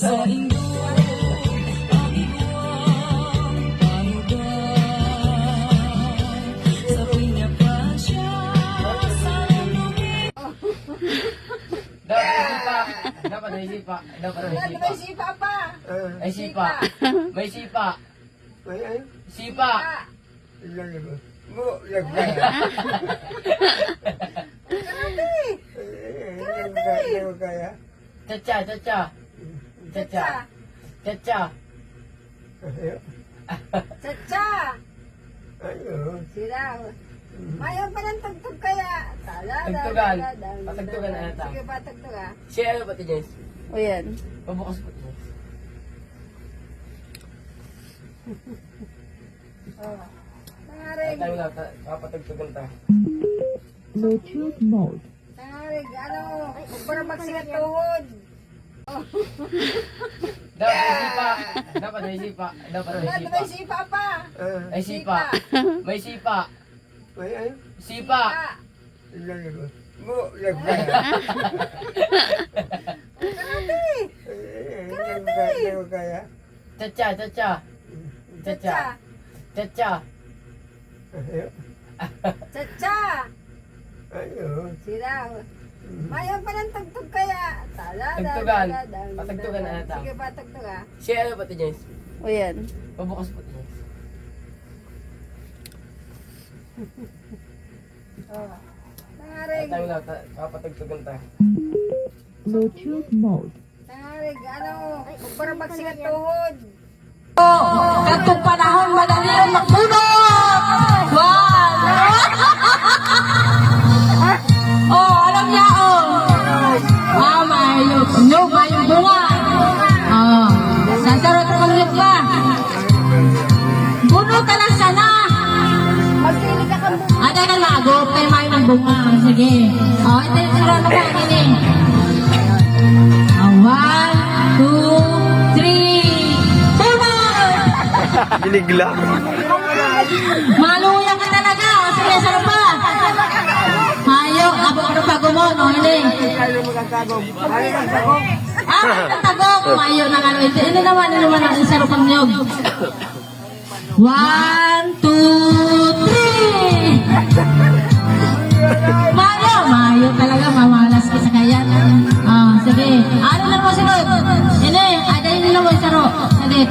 Sa inyo, ang iguang panugan. Sa pinya pa siya, sa lumit. Dapat may sipa. Dapat may May sipa. sipa pa. May sipa. May sipa. Ay, Sipa. ilan na ba? Mo, lagay. Ano kaya? Chacha, chacha. Chacha. Chacha. Chacha. Ano? Sila. Mayaw pa ng tugtog kaya. Tugtugan. Patugtugan na ata. Sige, patugtog ah. Siya ano pati Jess? O yan. Pabukas po Jess. Tangarig. Tayo na, papatugtugan ta. Bluetooth mode. Tangarig. Ano? Huwag pa na magsigat tuhod. Dapat may sipa. Dapat may sipa. Dapat may sipa. May sipa pa. May sipa. May sipa. Ay, Sipa. ilan na ba? Mo, lagay. Ano kaya? Chacha, chacha. Chacha. Chacha. Chacha. Ano? Sila. Mayaw pa ng tugtog kaya. Tugtugan. Patugtugan na ata. Sige, patugtog ah. Siya ano pati Jess? O yan. Pabukas po Jess. Tangarig. Tayo na, papatugtugan ta. Bluetooth mode. Tangarig. Ano? Huwag pa na magsigat tuhod. Katong panahon, madali ang magpunot! One! Oh, alam niya, oh! May bunga! Oh, sasarot ko ulit ka! Puno ka lang sana! Magsilig ka kang bunga. Ada kan maagop kay may bunga. Sige. Oh, ito yung sirano ko ini. Oh, 1, 2, 3. Puno! Binigla. Maluya ka talaga. O, sige, sarap pa. Mayo, abok ano bago mo, no? Hindi. Ano magkakagom? Ano magkakagom? Tagok, mayo na ano. Ito naman ang sarap ang niyog. 1, 2, 3. Mayo talaga, mamalas ka sa kayan. Ah, sige. Ano na po, sunod? Ini, ada yun na mo, saro. Sige.